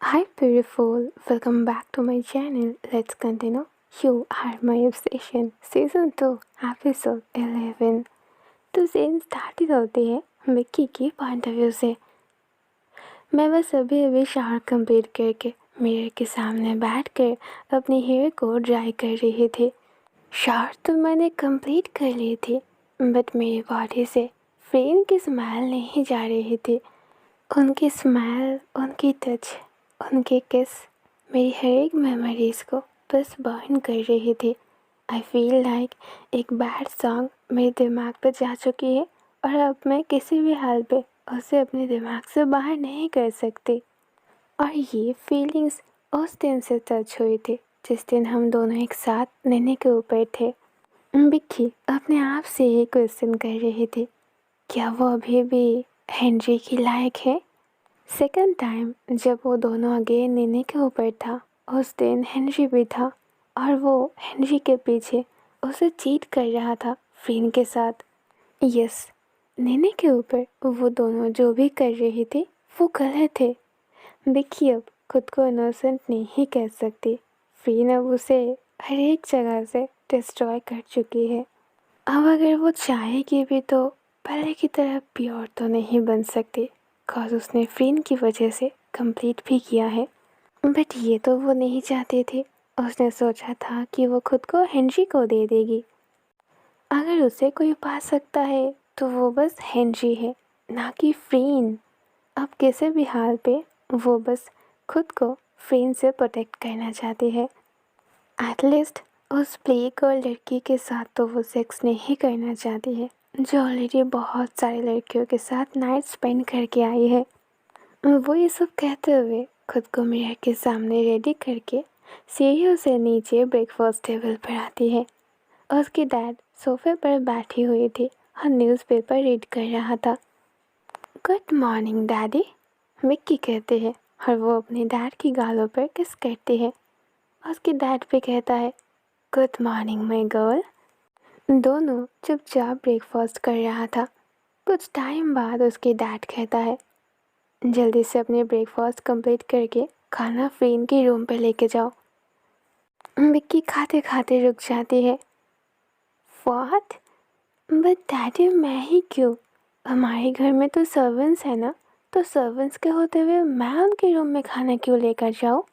Hi, beautiful. Welcome back to my channel. Let's continue. You are my obsession. Season 2, episode 11. तो scene start होती है Mickey की point of view से। मैं बस अभी शावर कंप्लीट करके मिरर के सामने बैठकर अपनी हेयर को ड्राई कर रही थी। शावर तो मैंने कंप्लीट कर ली थी, बट मेरी बॉडी से फ्रेंड की स्मेल नहीं जा रही थी। उनकी स्मेल, उनकी टच, उनके किस मेरी हर एक मेमोरीज़ को बस बर्न कर रही थी। आई फील लाइक एक बैड सॉन्ग मेरे दिमाग पर जा चुकी है और अब मैं किसी भी हाल पे उसे अपने दिमाग से बाहर नहीं कर सकती। और ये फीलिंग्स उस दिन से टच हुई थी जिस दिन हम दोनों एक साथ नैनी के ऊपर थे। बिक्की अपने आप से ये क्वेश्चन कर रही थी, क्या वो अभी भी हेनरी की लायक है? सेकंड टाइम जब वो दोनों अगेन नैनी के ऊपर था, उस दिन हेनरी भी था और वो हेनरी के पीछे उसे चीट कर रहा था फ्रेंड के साथ। यस, नैनी के ऊपर वो दोनों जो भी कर रही थी वो गलत थे। बिक्की अब खुद को इनोसेंट नहीं कह सकती। फ्रेंड अब उसे हर एक जगह से डिस्ट्रॉय कर चुकी है। अब अगर वो चाहेगी भी तो पहले की तरह प्योर तो नहीं बन सकती, बिकॉज उसने फ्रेंड की वजह से कंप्लीट भी किया है। बट ये तो वो नहीं चाहती थी। उसने सोचा था कि वो खुद को हेनरी को दे देगी। अगर उसे कोई पा सकता है तो वो बस हेनरी है, ना कि फ्रेंड। अब किसी भी हाल पे वो बस खुद को फ्रेंड से प्रोटेक्ट करना चाहती है। एटलीस्ट उस प्ले गर्ल लड़की के साथ तो वो सेक्स नहीं करना चाहती है जो ऑलरेडी बहुत सारी लड़कियों के साथ नाइट स्पेंड करके आई है। वो ये सब कहते हुए खुद को मिरर के सामने रेडी करके सीढ़ियों से नीचे ब्रेकफास्ट टेबल पर आती है। उसकी डैड सोफे पर बैठी हुई थी और न्यूज़पेपर रीड कर रहा था। गुड मॉर्निंग डैडी, मिक्की कहते हैं और वो अपने डैड की गालों पर किस करती है। उसकी डैड भी कहता है, गुड मॉर्निंग माय गर्ल। दोनों चुपचाप ब्रेकफास्ट कर रहा था। कुछ टाइम बाद उसके डैड कहता है, जल्दी से अपने ब्रेकफास्ट कंप्लीट करके खाना फ्रेंड के रूम पे लेके जाओ। विक्की खाते खाते रुक जाती है। व्हाट? बट डैडी मैं ही क्यों? हमारे घर में तो सर्वेंट्स है ना, तो सर्वेंट्स के होते हुए मैं उनके रूम में खाना क्यों लेकर जाऊँ?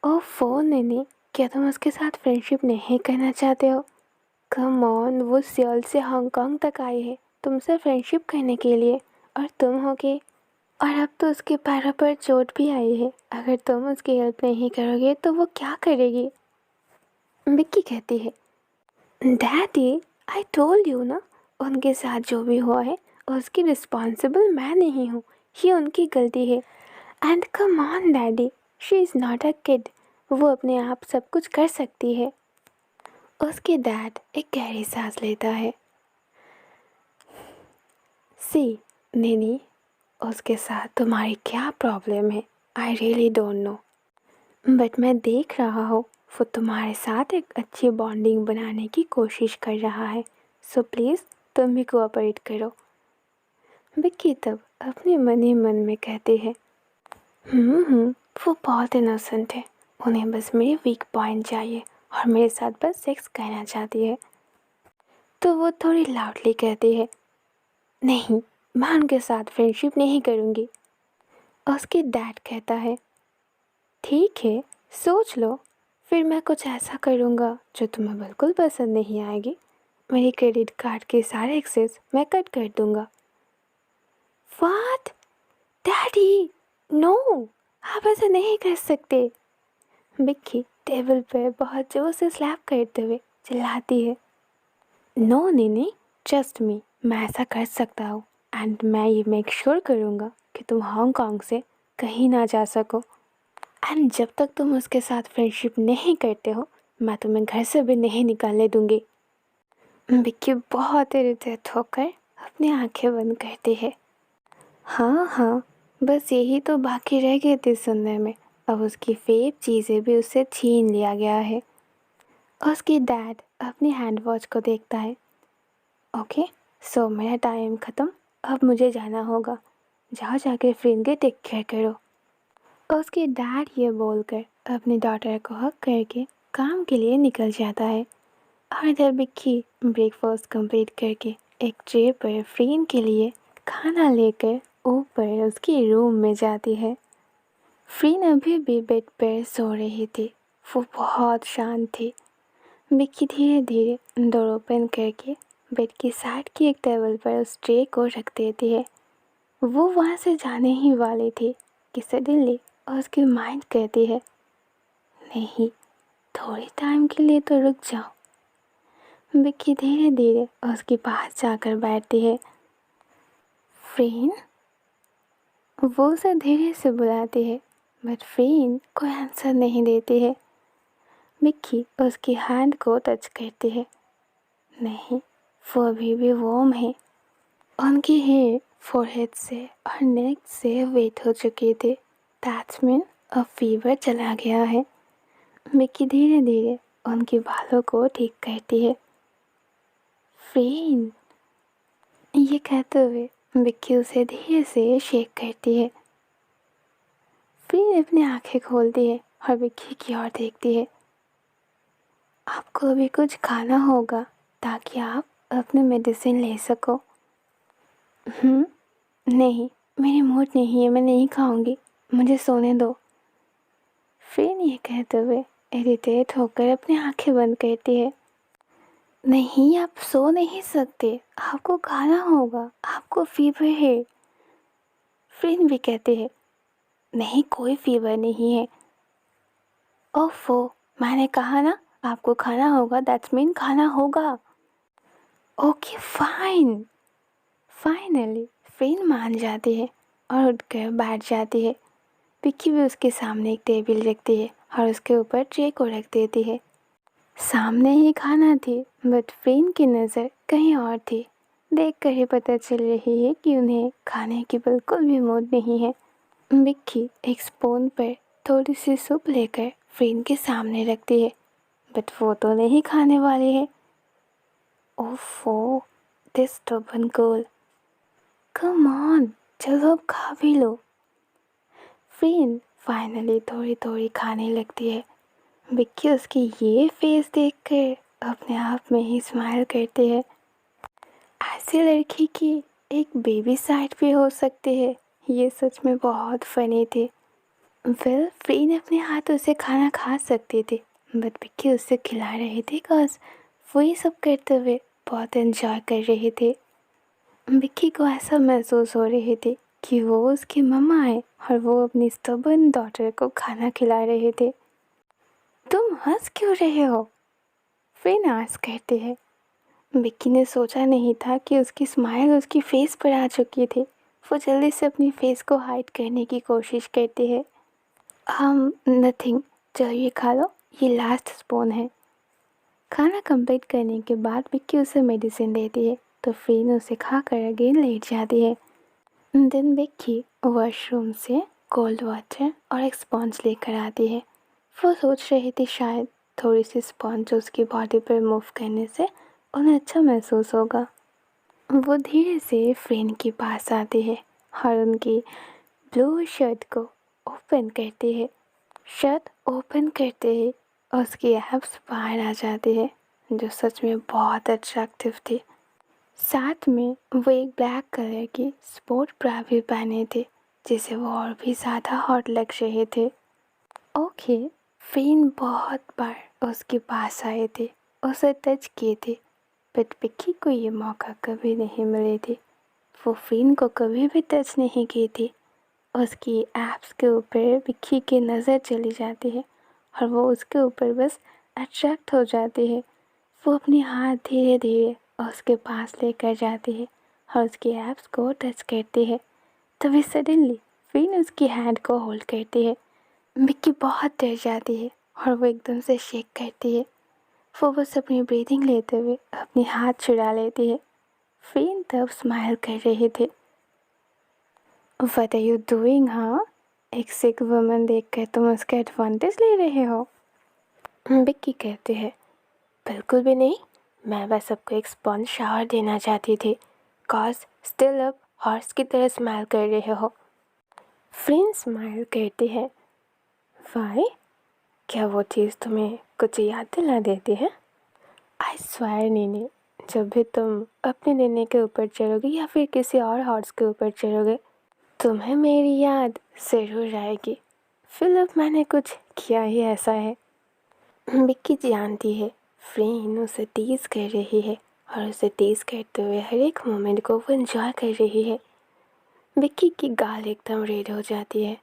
ओफो नैनी, क्या तुम उसके साथ फ्रेंडशिप नहीं करना चाहते हो? कम ऑन, वो सियोल से हांगकांग तक आई है तुमसे फ्रेंडशिप करने के लिए, और तुम हो कि और अब तो उसके पैरों पर चोट भी आई है। अगर तुम उसकी हेल्प नहीं करोगे तो वो क्या करेगी? विक्की कहती है, डैडी आई टोल्ड यू ना, उनके साथ जो भी हुआ है उसकी रिस्पॉन्सिबल मैं नहीं हूँ, ये उनकी गलती है। And come on daddy, she is not a kid, वो अपने आप सब कुछ कर सकती है। उसके डैड एक गहरी सांस लेता है। सी नैनी, उसके साथ तुम्हारी क्या प्रॉब्लम है? I really don't know, but मैं देख रहा हूँ वो तुम्हारे साथ एक अच्छी बॉन्डिंग बनाने की कोशिश कर रहा है, सो प्लीज़ तुम भी कोऑपरेट करो। विक्की तब अपने मन ही मन में कहते हैं, वो बहुत इनोसेंट है, उन्हें बस मेरे वीक पॉइंट चाहिए और मेरे साथ बस सेक्स करना चाहती है। तो वो थोड़ी लाउडली कहती है, नहीं, मैं उनके साथ फ्रेंडशिप नहीं करूँगी। उसके डैड कहता है, ठीक है, सोच लो, फिर मैं कुछ ऐसा करूँगा जो तुम्हें बिल्कुल पसंद नहीं आएगी। मेरे क्रेडिट कार्ड के सारे एक्सेस मैं कट कर दूँगा। व्हाट? डैडी, नो, आप ऐसा नहीं कर सकते। बिक्की टेबल पर बहुत जोर से स्लैप करते हुए चिल्लाती है, नो नैनी, ट्रस्ट मी, मैं ऐसा कर सकता हूँ एंड मैं ये मेक श्योर करूँगा कि तुम हांगकांग से कहीं ना जा सको। एंड जब तक तुम उसके साथ फ्रेंडशिप नहीं करते हो, मैं तुम्हें घर से भी नहीं निकालने दूँगी। विक्की बहुत इरिटेट होकर अपनी आंखें बंद करती है। हाँ हाँ, बस यही तो बाकी रह गई थी सुनने में। अब उसकी फेव चीज़ें भी उससे छीन लिया गया है। उसकी डैड अपनी हैंड वॉच को देखता है। ओके, सो मेरा टाइम ख़त्म, अब मुझे जाना होगा। जाओ जाके फ्रेंड के टेक केयर करो। उसके डैड ये बोलकर अपनी डॉटर को हक करके काम के लिए निकल जाता है और इधर बिक्की ब्रेकफास्ट कंप्लीट करके एक ट्रे पर फ्रेन के लिए खाना लेकर ऊपर उसके रूम में जाती है। फ्रेन अभी भी बेड पर सो रही थी। वो बहुत शांत थी। बिक्की धीरे धीरे डोर ओपन करके बेड की साइड की एक टेबल पर उस ट्रे को रख देती है। वो वहाँ से जाने ही वाली थी कि सडनली उसकी माइंड कहती है, नहीं, थोड़े टाइम के लिए तो रुक जाओ। बिक्की धीरे धीरे उसके पास जाकर बैठती है। फ्रेन, वो उसे धीरे से बुलाती है बट फ्रेन कोई आंसर नहीं देती है। बिक्की उसकी हैंड को टच करती है। नहीं, वो अभी भी वार्म है। उनकी हेयर फोरहेड से और नेक से वेट हो चुकी थी। दैट्स मीन अब फीवर चला गया है। बिक्की धीरे धीरे उनके बालों को ठीक करती है। फ्रेन, ये कहते हुए बिक्की उसे धीरे से शेक करती है। फ्रेन अपनी आंखें खोलती है और बिक्की की ओर देखती है। आपको अभी कुछ खाना होगा ताकि आप अपनी मेडिसिन ले सको। नहीं, मेरी मूड नहीं है, मैं नहीं खाऊंगी, मुझे सोने दो। फ्रेन ये कहते हुए इरिटेट होकर अपनी आंखें बंद करती है। नहीं, आप सो नहीं सकते, आपको खाना होगा, आपको फीवर है। फ्रेन भी कहते हैं, नहीं, कोई फीवर नहीं है। ओफो, मैंने कहा ना आपको खाना होगा, दैट्स मीन खाना होगा। Okay fine. फाइनली फ्रेन मान जाती है और उठकर बैठ जाती है। विक्की भी उसके सामने एक टेबल रखती है और उसके ऊपर ट्रे को रख देती है। सामने ही खाना थी बट फ्रेन की नज़र कहीं और थी। देखकर ही पता चल रही है कि उन्हें खाने की बिल्कुल भी मूड नहीं है। विक्की एक स्पून पर थोड़ी सी सूप लेकर फ्रेन के सामने रखती है बट वो तो नहीं खाने वाली है। ओफो, this stubborn girl, come on, चलो अब खा भी लो। फ्रेन फाइनली थोड़ी थोड़ी खाने लगती है। विक्की उसकी ये फेस देखकर अपने आप में ही स्माइल करती है। ऐसी लड़की की एक बेबी साइड भी हो सकती है, ये सच में बहुत फनी थी। फ्रेन अपने हाथों से खाना खा सकती थी बट विक्की उसे खिला रही थी बिकॉज वो ये सब करते हुए बहुत एंजॉय कर रही थी। विक्की को ऐसा महसूस हो रही थी कि वो उसकी मम्मा है और वो अपनी स्टबर्न डॉटर को खाना खिला रहे थे। तुम हंस क्यों रहे हो? फ्रेन आस्क कहती है। विक्की ने सोचा नहीं था कि उसकी स्माइल उसकी फेस पर आ चुकी थी। वो जल्दी से अपनी फेस को हाइड करने की कोशिश करती है। नथिंग, चलो ये खा लो, ये लास्ट स्पून है। खाना कंप्लीट करने के बाद विक्की उसे मेडिसिन देती है तो फ्रेन उसे खाकर अगेन लेट जाती है। दिन विक्की वॉशरूम से कोल्ड वाटर और एक स्पॉन्ज लेकर आती है। वो सोच रही थी शायद थोड़ी सी स्पॉन्ज उसकी बॉडी पर मूव करने से उन्हें अच्छा महसूस होगा। वो धीरे से फ्रेन के पास आती है और उनकी ब्लू शर्ट को ओपन करती है। शर्ट ओपन करते ही उसकी एब्स बाहर आ जाती है जो सच में बहुत अट्रैक्टिव थी। साथ में वो एक ब्लैक कलर की स्पोर्ट ब्रा भी पहने थे जिसे वो और भी ज़्यादा हॉट लग रहे थे। ओके, फ्रेन बहुत बार उसके पास आए थे, उसे टच किए थे बट विक्की को ये मौका कभी नहीं मिले थे। वो फ्रेन को कभी भी टच नहीं की थी। उसकी एब्स के ऊपर विक्की की नज़र चली जाती है और वो उसके ऊपर बस अट्रैक्ट हो जाती है। वो अपनी हाथ धीरे धीरे उसके पास लेकर जाती है और उसकी एब्स को टच करती है। तभी सडनली फ्रेन उसकी हैंड को होल्ड करती है। विक्की बहुत डर जाती है और वो एकदम से शेक करती है। वो बस अपनी ब्रीदिंग लेते हुए अपनी हाथ छुड़ा लेती है। फ्रेन तब स्माइल कर रही थी। व्हाट आर यू डूइंग हाँ? एक सिक वुमन देखकर तुम उसका एडवांटेज ले रहे हो? विक्की कहते हैं, बिल्कुल भी नहीं, मैं बस सबको एक स्पॉन्ज शावर देना चाहती थी। कॉज स्टिल अब हॉर्स की तरह स्माइल कर रहे हो। फ्रेंड स्माइल करती है वाई? क्या वो चीज़ तुम्हें कुछ याद दिला देती है? आई स्वेयर नीनी, जब भी तुम अपने निर्णय के ऊपर चलोगे या फिर किसी और हॉर्स के ऊपर चलोगे, तुम्हें मेरी याद ज़रूर आएगी। फिलहाल मैंने कुछ किया ही ऐसा है। बिक्की जानती है फ्रेन उसे टीज कर रही है और उसे टीज करते हुए हर एक मोमेंट को वो एंजॉय कर रही है। बिक्की की गाल एकदम रेड हो जाती है।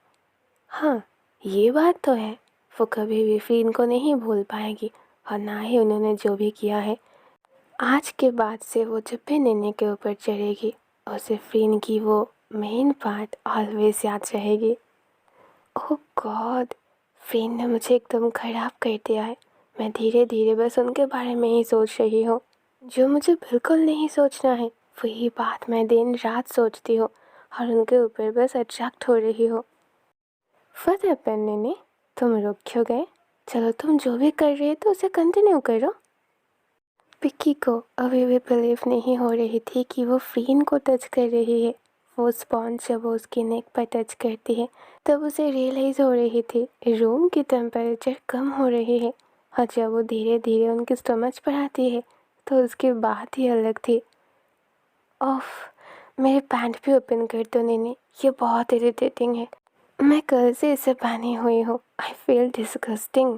हाँ, ये बात तो है, वो कभी भी फ्रीन को नहीं भूल पाएगी और ना ही उन्होंने जो भी किया है। आज के बाद से वो जब भी नन्हे के ऊपर चढ़ेगी, उसे फ्रीन की वो मेन पार्ट ऑलवेज याद रहेगी। ओह गॉड, फ्रीन ने मुझे एकदम ख़राब कर दिया है। मैं धीरे धीरे बस उनके बारे में ही सोच रही हूँ। जो मुझे बिल्कुल नहीं सोचना है वही बात मैं दिन रात सोचती हूँ और उनके ऊपर बस अट्रैक्ट हो रही हूँ। फतेह पन्ने ने, तुम रुक क्यों गए? चलो तुम जो भी कर रहे थे उसे कंटिन्यू करो। पिक्की को अभी भी बिलीव नहीं हो रही थी कि वो फ्रीन को टच कर रही है। वो स्पॉन्ज जब वो उसकी नेक पर टच करती है तब उसे रियलाइज़ हो रही थी रूम की टेम्परेचर कम हो रही है और जब वो धीरे धीरे उनके स्टमच पर आती है तो उसकी बात ही अलग थी। ऑफ, मेरे पैंट भी ओपन कर दो नैनी, ये बहुत इरिटेटिंग है। मैं कल से इसे पहनी हुई हूँ। I feel disgusting.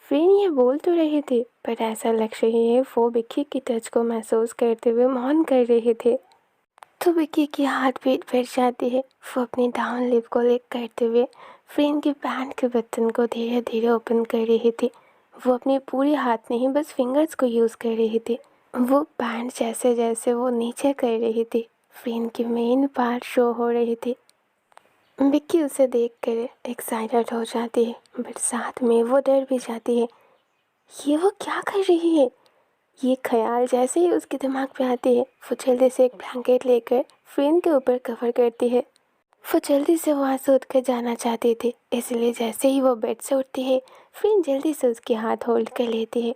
फ्रीन ये बोल तो रही थी पर ऐसा लग रही है वो बिक्की की टच को महसूस करते हुए मौन कर रहे थे। तो बिक्की की हार्ट बीट बढ़ जाती है। वो अपनी डाउन लिप को लिक करते हुए फ्रीन की पैंट के बटन को धीरे धीरे ओपन कर रही थी। वो अपनी पूरी हाथ नहीं बस फिंगर्स को यूज़ कर रही थी। वो पैंट जैसे जैसे वो नीचे कर रही थी फ्रीन की मेन पार्ट शो हो रही थी। बिक्की उसे देखकर एक्साइटेड हो जाती है बट साथ में वो डर भी जाती है। ये वो क्या कर रही है? ये ख्याल जैसे ही उसके दिमाग पे आती है वो जल्दी से एक ब्लैंकेट लेकर फ्रेन के ऊपर कवर करती है। वो जल्दी से वहाँ से उठकर जाना चाहती थी, इसलिए जैसे ही वो बेड से उठती है फ्रेन जल्दी से उसके हाथ होल्ड कर लेती है।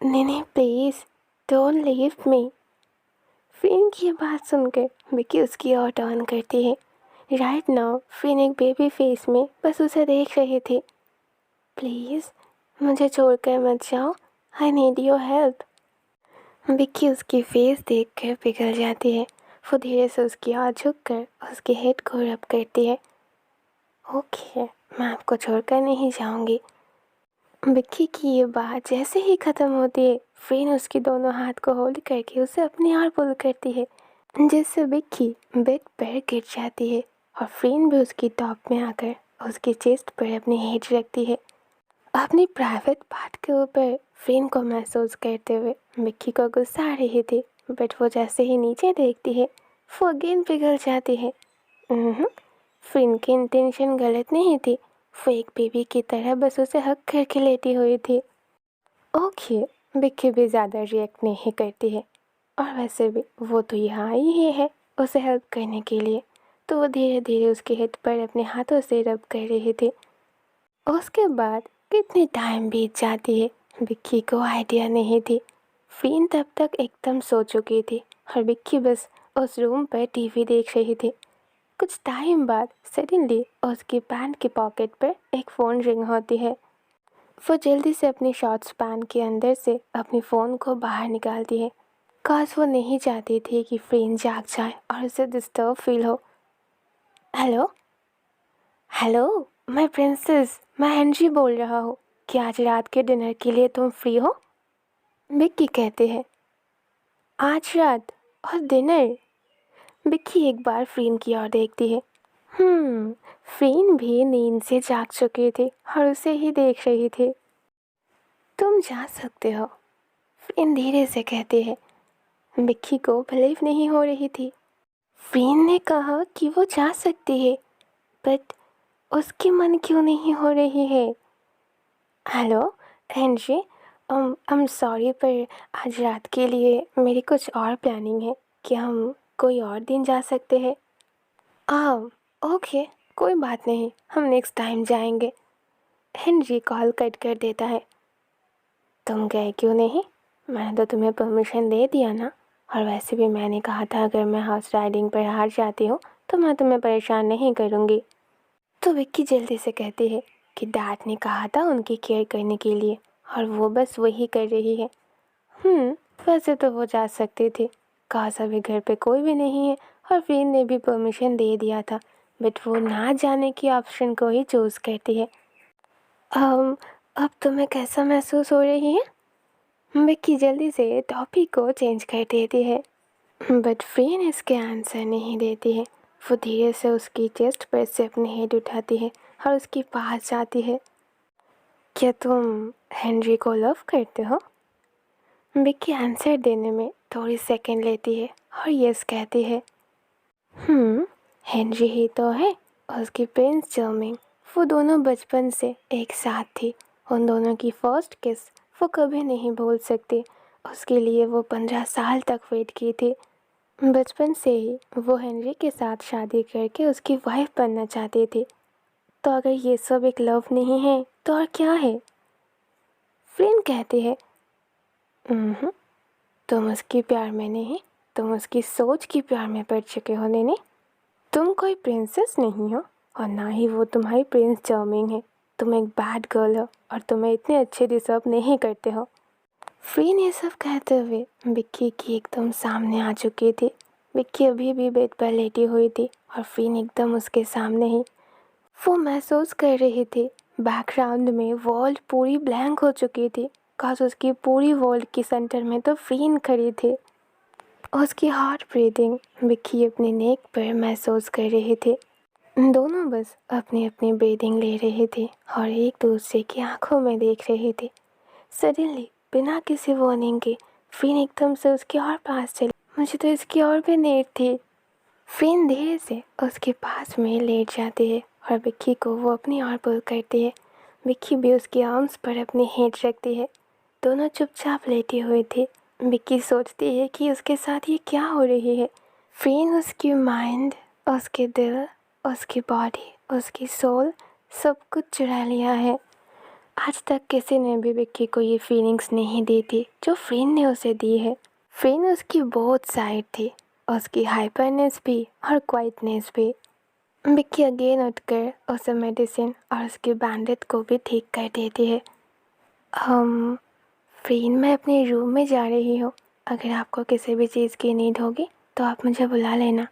नहीं प्लीज़ डोंट लीव मी। फ्रेन की ये बात सुनकर बिक्की उसकी ओर टर्न करती है। राइट नाउ फ्रेन एक बेबी फेस में बस उसे देख रही थी। प्लीज़ मुझे छोड़कर मत जाओ, I need your help. Bikki उसकी फेस देखकर पिघल जाती है। वो धीरे से उसकी ओर झुककर उसके हेड को रब करती है। ओके, मैं आपको छोड़कर नहीं जाऊंगी। बिक्की की ये बात जैसे ही ख़त्म होती है फ्रेन उसकी दोनों हाथ को होल्ड करके उसे अपनी ओर पुल करती है, जिससे बिक्की बेड पर गिर जाती है और फ्रेन भी उसकी टॉप में आकर उसकी चेस्ट पर अपनी हेड रखती है। अपनी प्राइवेट पार्ट के ऊपर फ्रेन को महसूस करते हुए बिक्की को गुस्सा आ रही थी बट वो जैसे ही नीचे देखती है वो अगेन पिघल जाती है। फ्रेन की इंटेंशन गलत नहीं थी। वो एक बेबी की तरह बस उसे हक करके लेटी हुई थी। ओके, बिक्की भी ज़्यादा रिएक्ट नहीं करती है और वैसे भी वो तो यहाँ आई ही है उसे हेल्प करने के लिए, तो वो धीरे धीरे उसके हेड पर अपने हाथों से रब कर रही थी। उसके बाद कितनी टाइम बीत जाती है बिक्की को आइडिया नहीं थी। फ्रीन तब तक एकदम सो चुकी थी और बिक्की बस उस रूम पर टीवी देख रही थी। कुछ टाइम बाद सडनली उसकी पैंट की पॉकेट पर एक फ़ोन रिंग होती है। वो जल्दी से अपनी शॉर्ट्स पैंट के अंदर से अपनी फ़ोन को बाहर निकालती है। काश वो नहीं चाहती थी कि फ्रीन जाग जाए और उसे डिस्टर्ब फील हो। हेलो हेलो मैं प्रिंसेस, मैं हेनरी बोल रहा हूँ। क्या आज रात के डिनर के लिए तुम फ्री हो? बिक्की कहते हैं। आज रात और डिनर? बिक्की एक बार फ्रीन की ओर देखती है। फ्रीन भी नींद से जाग चुकी थी और उसे ही देख रही थी। तुम जा सकते हो, फ्रीन धीरे से कहती है। बिक्की को बिलीव नहीं हो रही थी। फ्रीन ने कहा कि वो जा सकती है बट उसकी मन क्यों नहीं हो रही है? Hello Henry, I am sorry पर आज रात के लिए मेरी कुछ और प्लानिंग है। क्या हम कोई और दिन जा सकते हैं? ओके, कोई बात नहीं, हम नेक्स्ट टाइम जाएंगे। हेनरी कॉल कट कर देता है। तुम गए क्यों नहीं? मैंने तो तुम्हें परमिशन दे दिया ना, और वैसे भी मैंने कहा था अगर मैं हॉर्स राइडिंग पर हार जाती हूँ तो मैं तुम्हें परेशान नहीं करूँगी। तो विक्की जल्दी से कहती है कि डैड ने कहा था उनकी केयर करने के लिए और वो बस वही कर रही है। वैसे तो वो जा सकते थे, काश अभी घर पे कोई भी नहीं है और फ्रेंड ने भी परमिशन दे दिया था, बट वो ना जाने की ऑप्शन को ही चूज़ करती है। अब तुम्हें कैसा महसूस हो रही है? विक्की जल्दी से टॉपिक को चेंज कर देती है, बट फ्रेन इसके आंसर नहीं देती है। वो धीरे से उसकी चेस्ट पर से अपनी हेड उठाती है और उसके पास जाती है। क्या तुम हेनरी को लव करते हो? विक्की आंसर देने में थोड़ी सेकंड लेती है और यस कहती है। हेनरी ही तो है, उसकी प्रिंस चार्मिंग। वो दोनों बचपन से एक साथ थी। उन दोनों की फर्स्ट किस वो कभी नहीं भूल सकती। उसके लिए वो 15 साल तक वेट की थी। बचपन से ही वो हेनरी के साथ शादी करके उसकी वाइफ बनना चाहती थी। तो अगर ये सब एक लव नहीं है तो और क्या है? फ्रेंड कहती है, तुम उसकी प्यार में नहीं, तुम उसकी सोच की प्यार में पड़ चुके हो नैनी। तुम कोई प्रिंसेस नहीं हो और ना ही वो तुम्हारी प्रिंस चार्मिंग है। तुम एक बैड गर्ल हो और तुम्हें इतने अच्छे डिजर्व नहीं करते हो। फ्रीन ये सब कहते हुए विक्की की एकदम सामने आ चुकी थी। विक्की अभी भी बेड पर लेटी हुई थी और फ्रीन एकदम उसके सामने ही। वो महसूस कर रही थी बैकग्राउंड में वर्ल्ड पूरी ब्लैंक हो चुकी थी। काश उसकी पूरी वर्ल्ड की सेंटर में तो फ्रीन खड़ी थी। उसकी हार्ट ब्रीदिंग विक्की अपने नेक पर महसूस कर रहे थे। दोनों बस अपनी अपनी ब्रीदिंग ले रहे थे और एक दूसरे की आंखों में देख रहे थे। सडनली बिना किसी वार्निंग के फ्रीन एकदम से उसके और पास चली। मुझे तो इसकी और भी नीड थी। फ्रीन धीरे से उसके पास में लेट जाती है और विक्की को वो अपनी ओर पुल करती है। विक्की भी उसके आर्म्स पर अपनी हेड रखती है। दोनों चुपचाप लेटी हुई थी। विक्की सोचती है कि उसके साथ ये क्या हो रही है। फ्रीन उसकी माइंड, उसके दिल, उसकी बॉडी, उसकी सोल सब कुछ चुरा लिया है। आज तक किसी ने भी विक्की को ये फीलिंग्स नहीं दी थी जो फ्रीन ने उसे दी है। फ्रीन उसकी बोथ साइड थी, उसकी हाइपरनेस भी और क्वाइटनेस भी। विक्की अगेन उठकर उसे मेडिसिन और उसकी बैंडेज को भी ठीक कर देती है। फ्रीन, मैं अपने रूम में जा रही हूँ। अगर आपको किसी भी चीज़ की नीड होगी तो आप मुझे बुला लेना।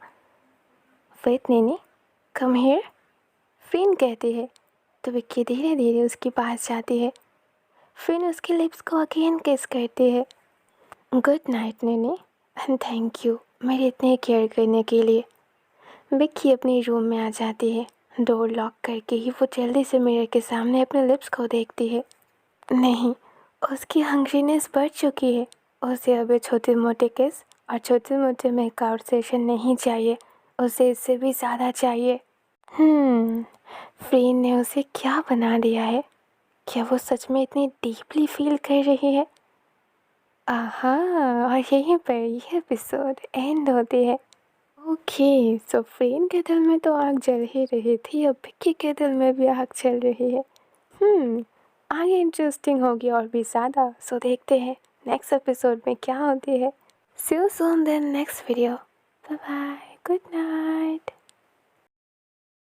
वेट नैनी, कम हियर, फ्रीन कहती है। तो विक्की धीरे धीरे उसके पास जाती है। फ्रीन उसके लिप्स को अगेन किस करती है। Good night Naini and thank you मेरी इतने केयर करने के लिए। विक्की अपने रूम में आ जाती है। डोर लॉक करके ही वो जल्दी से मिरर के सामने अपने लिप्स को देखती है। नहीं, उसकी हंग्रीनेस बढ़ चुकी है। उसे अब छोटे मोटे किस और छोटे मोटे मेकआउट सेशन नहीं चाहिए, उसे इससे भी ज़्यादा चाहिए। फ्रीन ने उसे क्या बना दिया है? क्या वो सच में इतनी डीपली फील कर रही है? आहा, और यहीं पर यह एपिसोड एंड होती है। ओके, सो फ्रेन के दिल में तो आग जल ही रही थी, अब विक्की के दिल में भी आग चल रही है। आगे इंटरेस्टिंग होगी और भी ज़्यादा, सो देखते हैं नेक्स्ट एपिसोड में क्या होती है। See you soon then next video. Bye bye, good night.